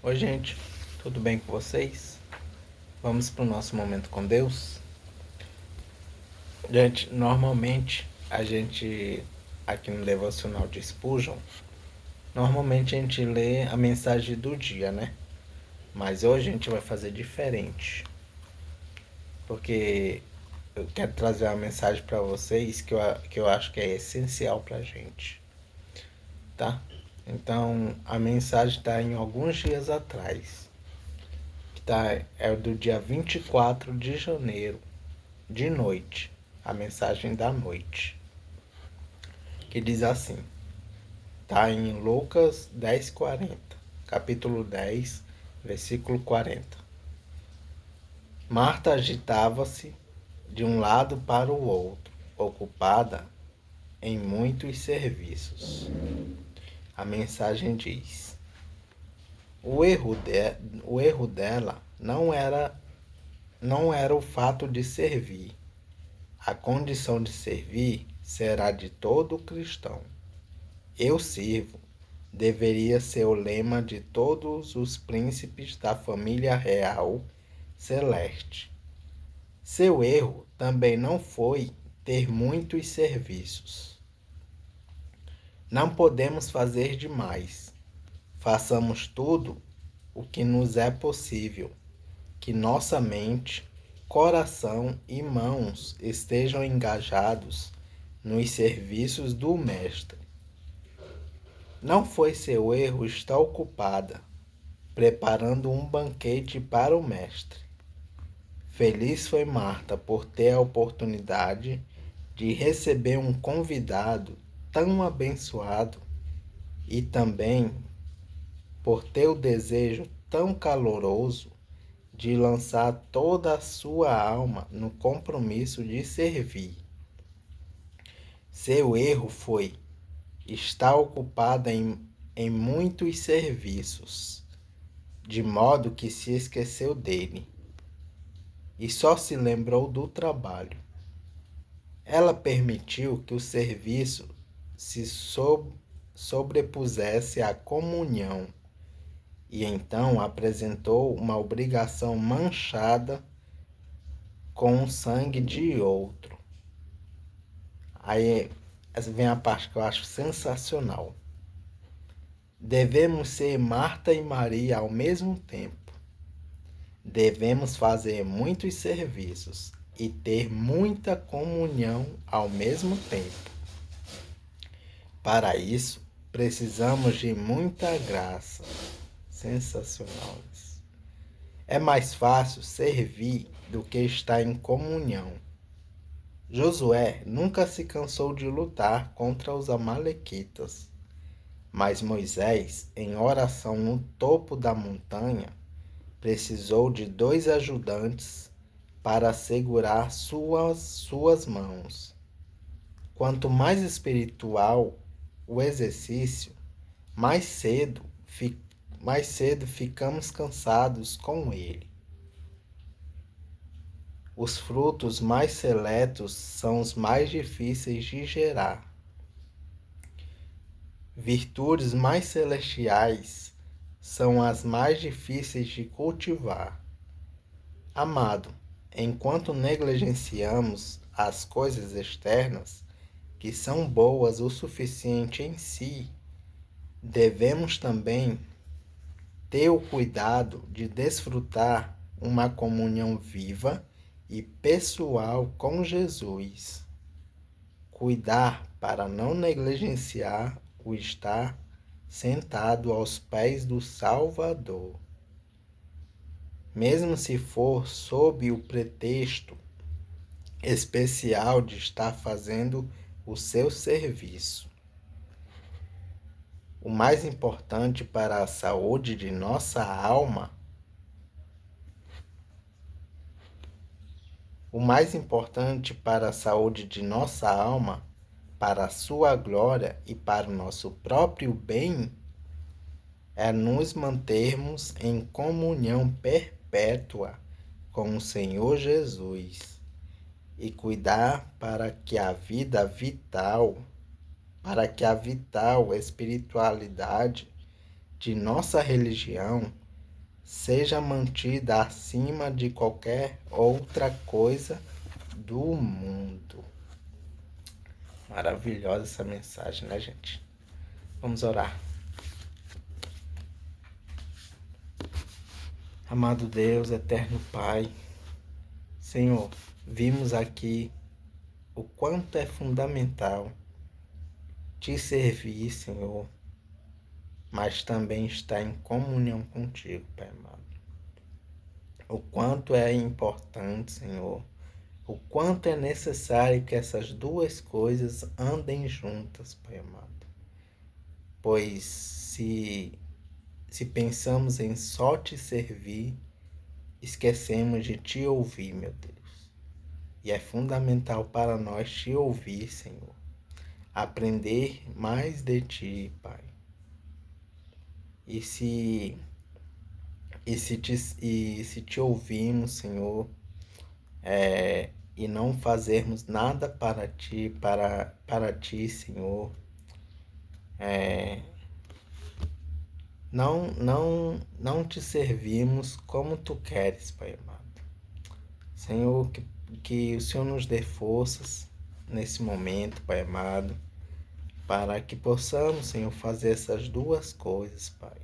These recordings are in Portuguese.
Oi, gente, tudo bem com vocês? Vamos para o nosso momento com Deus? Gente, normalmente aqui no Devocional de Spurgeon, normalmente a gente lê a mensagem do dia, né? Mas hoje a gente vai fazer diferente, porque eu quero trazer uma mensagem para vocês que eu acho que é essencial para a gente, tá? Então, a mensagem está em alguns dias atrás. É do dia 24 de janeiro, de noite, a mensagem da noite, que diz assim, tá em Lucas 10:40, capítulo 10, versículo 40. Marta agitava-se de um lado para o outro, ocupada em muitos serviços. A mensagem diz: o erro dela não era o fato de servir. A condição de servir será de todo cristão. Eu sirvo deveria ser o lema de todos os príncipes da família real celeste. Seu erro também não foi ter muitos serviços. Não podemos fazer demais. Façamos tudo o que nos é possível. Que nossa mente, coração e mãos estejam engajados nos serviços do Mestre. Não foi seu erro estar ocupada, preparando um banquete para o Mestre. Feliz foi Marta por ter a oportunidade de receber um convidado tão abençoado e também por ter o desejo tão caloroso de lançar toda a sua alma no compromisso de servir. Seu erro foi estar ocupada em muitos serviços, de modo que se esqueceu dele e só se lembrou do trabalho. Ela permitiu que o serviço se sobrepusesse à comunhão e então apresentou uma obrigação manchada com o sangue de outro. Aí vem a parte que eu acho sensacional. Devemos ser Marta e Maria ao mesmo tempo. Devemos fazer muitos serviços e ter muita comunhão ao mesmo tempo. Para isso, precisamos de muita graça. Sensacional isso. É mais fácil servir do que estar em comunhão. Josué nunca se cansou de lutar contra os amalequitas, mas Moisés, em oração no topo da montanha, precisou de 2 ajudantes para segurar suas mãos. Quanto mais espiritual o exercício, mais cedo ficamos cansados com ele. Os frutos mais seletos são os mais difíceis de gerar. Virtudes mais celestiais são as mais difíceis de cultivar. Amado, enquanto negligenciamos as coisas externas, que são boas o suficiente em si, devemos também ter o cuidado de desfrutar uma comunhão viva e pessoal com Jesus. Cuidar para não negligenciar o estar sentado aos pés do Salvador, mesmo se for sob o pretexto especial de estar fazendo o seu serviço. O mais importante para a saúde de nossa alma, para a sua glória e para o nosso próprio bem, é nos mantermos em comunhão perpétua com o Senhor Jesus e cuidar para que a vital espiritualidade de nossa religião seja mantida acima de qualquer outra coisa do mundo. Maravilhosa essa mensagem, né, gente? Vamos orar. Amado Deus, eterno Pai, Senhor, vimos aqui o quanto é fundamental te servir, Senhor, mas também estar em comunhão contigo, Pai amado. O quanto é importante, Senhor, o quanto é necessário que essas duas coisas andem juntas, Pai amado. Pois se pensamos em só te servir, esquecemos de te ouvir, meu Deus. E é fundamental para nós te ouvir, Senhor. Aprender mais de ti, Pai. E se te ouvirmos, Senhor, e não fazermos nada para ti, Senhor, não te servimos como tu queres, Pai amado. Senhor, que o Senhor nos dê forças nesse momento, Pai amado, para que possamos, Senhor, fazer essas duas coisas, Pai.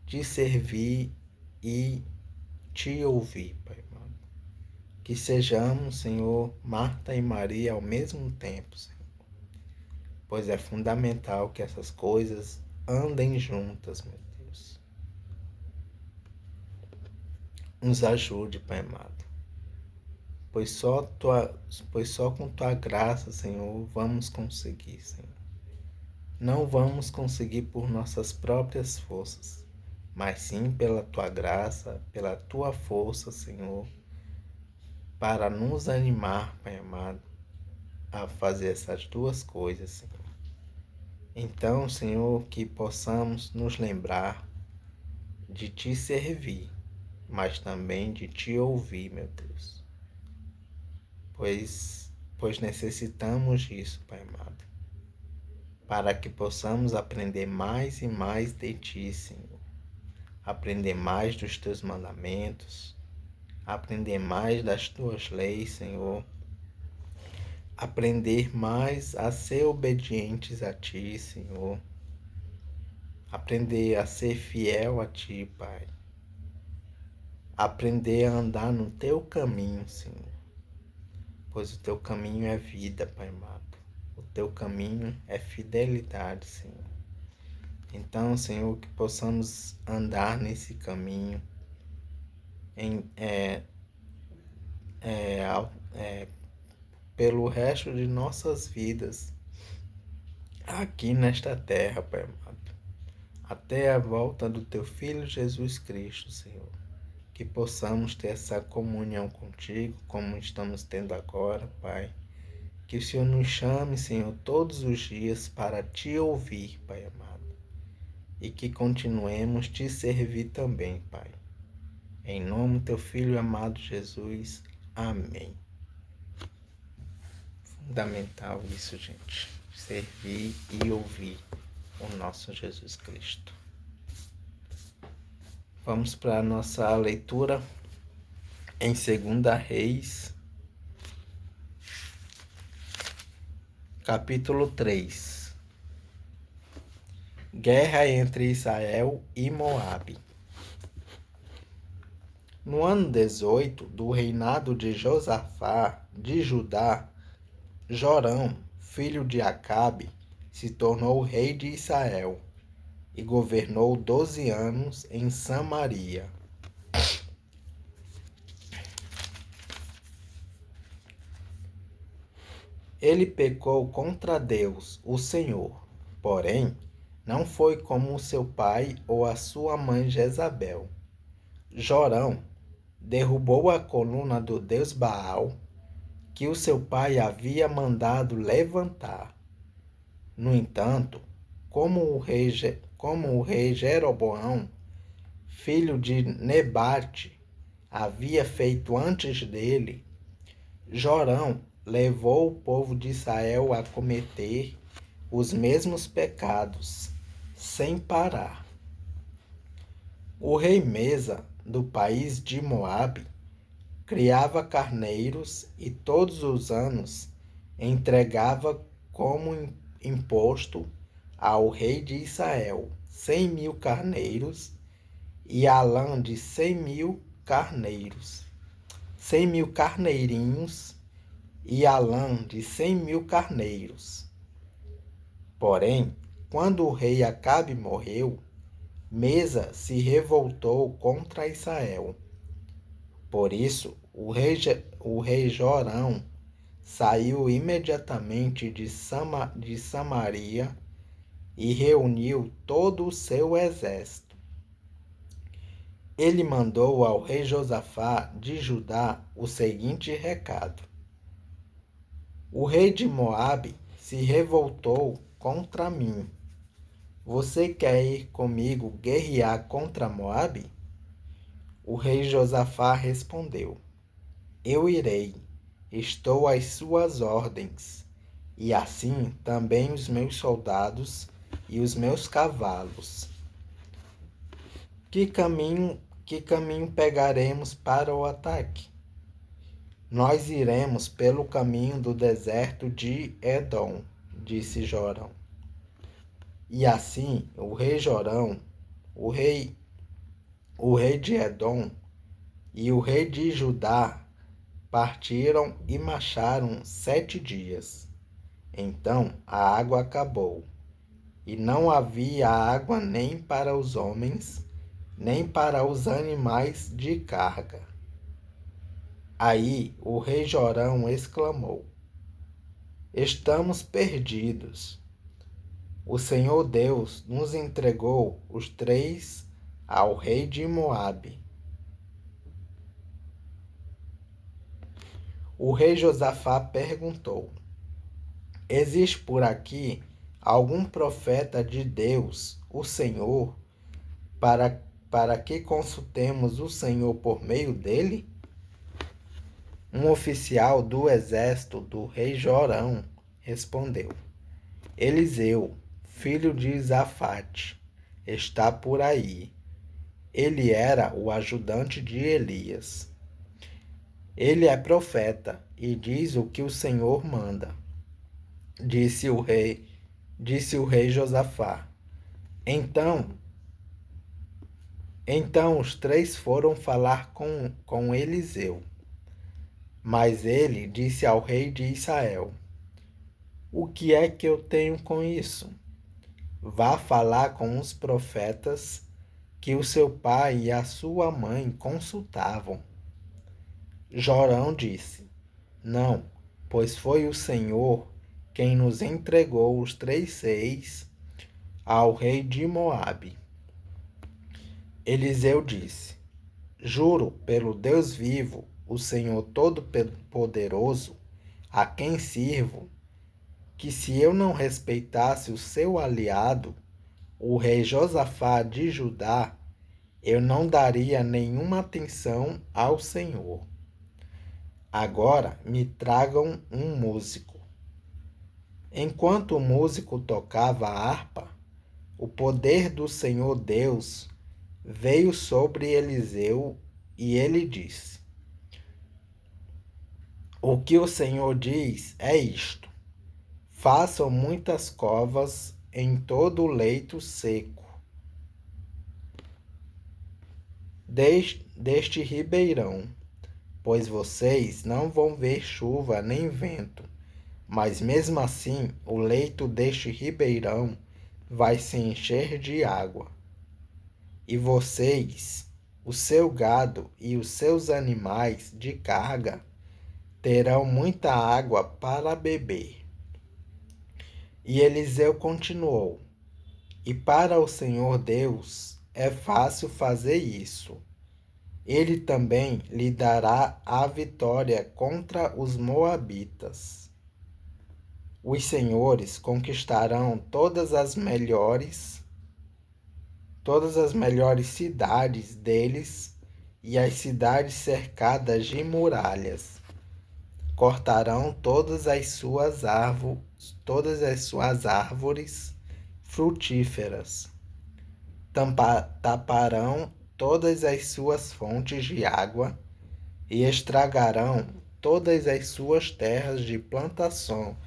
Te servir e te ouvir, Pai amado. Que sejamos, Senhor, Marta e Maria ao mesmo tempo, Senhor. Pois é fundamental que essas coisas andem juntas, meu Deus. Nos ajude, Pai amado. Pois só com tua graça, Senhor, vamos conseguir, Senhor. Não vamos conseguir por nossas próprias forças, mas sim pela tua graça, pela tua força, Senhor, para nos animar, Pai amado, a fazer essas duas coisas, Senhor. Então, Senhor, que possamos nos lembrar de te servir, mas também de te ouvir, meu Deus. Pois necessitamos disso, Pai amado, para que possamos aprender mais e mais de ti, Senhor. Aprender mais dos teus mandamentos, aprender mais das tuas leis, Senhor. Aprender mais a ser obedientes a ti, Senhor. Aprender a ser fiel a ti, Pai. Aprender a andar no teu caminho, Senhor. Pois o teu caminho é vida, Pai amado. O teu caminho é fidelidade, Senhor. Então, Senhor, que possamos andar nesse caminho pelo resto de nossas vidas aqui nesta terra, Pai amado, até a volta do teu Filho Jesus Cristo, Senhor. Que possamos ter essa comunhão contigo, como estamos tendo agora, Pai. Que o Senhor nos chame, Senhor, todos os dias para te ouvir, Pai amado. E que continuemos te servir também, Pai. Em nome do teu Filho amado Jesus. Amém. Fundamental isso, gente. Servir e ouvir o nosso Jesus Cristo. Vamos para a nossa leitura em 2 Reis, capítulo 3. Guerra entre Israel e Moabe. No ano 18 do reinado de Josafá de Judá, Jorão, filho de Acabe, se tornou rei de Israel e governou 12 anos em Samaria. Ele pecou contra Deus, o Senhor, porém, não foi como seu pai ou a sua mãe Jezabel. Jorão derrubou a coluna do deus Baal, que o seu pai havia mandado levantar. No entanto, como o rei Jeroboão, filho de Nebate, havia feito antes dele, Jorão levou o povo de Israel a cometer os mesmos pecados, sem parar. O rei Mesa, do país de Moabe, criava carneiros e todos os anos entregava como imposto ao rei de Israel 100.000 carneiros e a lã de 100.000 carneiros, 100.000 carneirinhos e a lã de 100.000 carneiros. Porém, quando o rei Acabe morreu, Mesa se revoltou contra Israel. Por isso, o rei Jorão saiu imediatamente de Samaria e reuniu todo o seu exército. Ele mandou ao rei Josafá de Judá o seguinte recado: o rei de Moabe se revoltou contra mim. Você quer ir comigo guerrear contra Moabe? O rei Josafá respondeu: eu irei, estou às suas ordens, e assim também os meus soldados e os meus cavalos. Que caminho pegaremos para o ataque? Nós iremos pelo caminho do deserto de Edom, disse Jorão. E assim o rei Jorão, o rei de Edom e o rei de Judá partiram e marcharam 7 dias. Então a água acabou, e não havia água nem para os homens, nem para os animais de carga. Aí o rei Jorão exclamou: estamos perdidos. O Senhor Deus nos entregou os 3 ao rei de Moabe. O rei Josafá perguntou: existe por aqui algum profeta de Deus, o Senhor, para que consultemos o Senhor por meio dele? Um oficial do exército do rei Jorão respondeu: Eliseu, filho de Safate, está por aí. Ele era o ajudante de Elias. Ele é profeta e diz o que o Senhor manda. Disse o rei Josafá. Então os 3 foram falar com Eliseu. Mas ele disse ao rei de Israel: o que é que eu tenho com isso? Vá falar com os profetas que o seu pai e a sua mãe consultavam. Jorão disse: não, pois foi o Senhor quem nos entregou os 3 reis ao rei de Moabe. Eliseu disse: juro pelo Deus vivo, o Senhor Todo-Poderoso, a quem sirvo, que se eu não respeitasse o seu aliado, o rei Josafá de Judá, eu não daria nenhuma atenção ao Senhor. Agora me tragam um músico. Enquanto o músico tocava a harpa, o poder do Senhor Deus veio sobre Eliseu e ele disse: o que o Senhor diz é isto: façam muitas covas em todo o leito seco deste ribeirão, pois vocês não vão ver chuva nem vento, mas mesmo assim o leito deste ribeirão vai se encher de água. E vocês, o seu gado e os seus animais de carga terão muita água para beber. E Eliseu continuou: e para o Senhor Deus é fácil fazer isso. Ele também lhe dará a vitória contra os moabitas. Os senhores conquistarão todas as melhores cidades deles e as cidades cercadas de muralhas. Cortarão todas as suas árvores frutíferas. Taparão todas as suas fontes de água e estragarão todas as suas terras de plantação,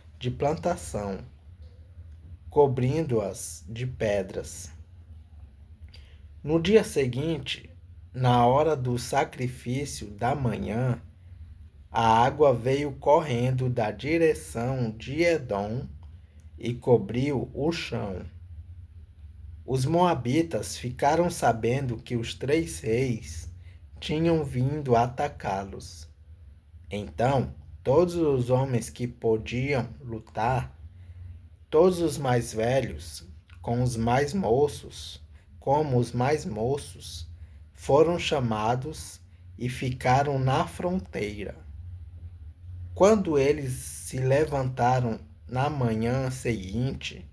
cobrindo-as de pedras. No dia seguinte, na hora do sacrifício da manhã, a água veio correndo da direção de Edom e cobriu o chão. Os moabitas ficaram sabendo que os 3 reis tinham vindo atacá-los. Então, todos os homens que podiam lutar, todos os mais velhos, como os mais moços, foram chamados e ficaram na fronteira. Quando eles se levantaram na manhã seguinte,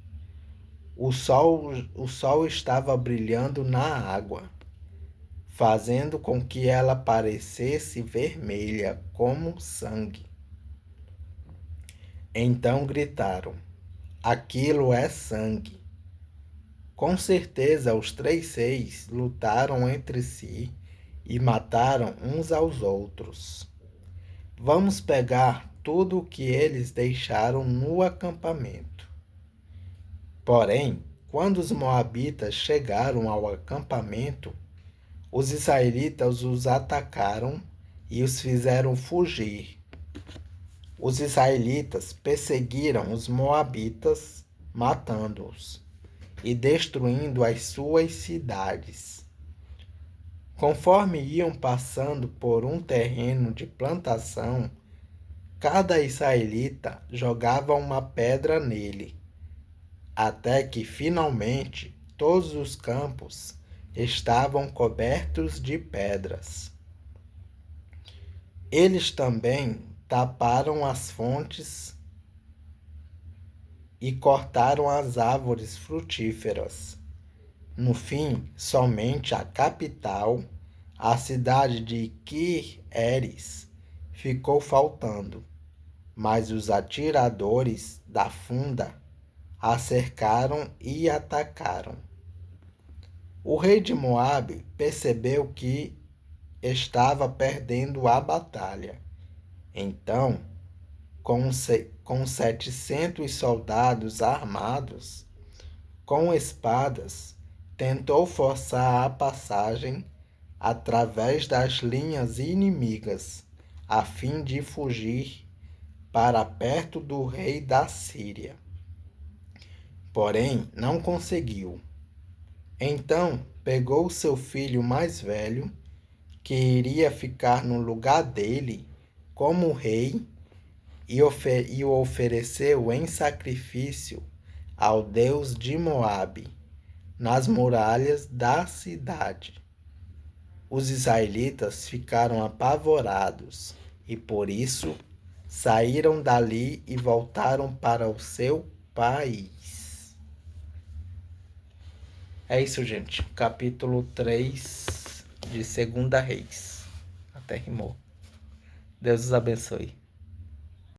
o sol estava brilhando na água, fazendo com que ela parecesse vermelha como sangue. Então gritaram: aquilo é sangue. Com certeza os 3 reis lutaram entre si e mataram uns aos outros. Vamos pegar tudo o que eles deixaram no acampamento. Porém, quando os moabitas chegaram ao acampamento, os israelitas os atacaram e os fizeram fugir. Os israelitas perseguiram os moabitas, matando-os e destruindo as suas cidades. Conforme iam passando por um terreno de plantação, cada israelita jogava uma pedra nele, até que finalmente todos os campos estavam cobertos de pedras. Eles também taparam as fontes e cortaram as árvores frutíferas. No fim, somente a capital, a cidade de Kir-Eres, ficou faltando, mas os atiradores da funda a cercaram e atacaram. O rei de Moabe percebeu que estava perdendo a batalha. Então, com 700 soldados armados, com espadas, tentou forçar a passagem através das linhas inimigas, a fim de fugir para perto do rei da Síria. Porém, não conseguiu. Então, pegou seu filho mais velho, que iria ficar no lugar dele como rei, e o ofereceu em sacrifício ao deus de Moabe, nas muralhas da cidade. Os israelitas ficaram apavorados e, por isso, saíram dali e voltaram para o seu país. É isso, gente. Capítulo 3 de 2 Reis. Até rimou. Deus os abençoe.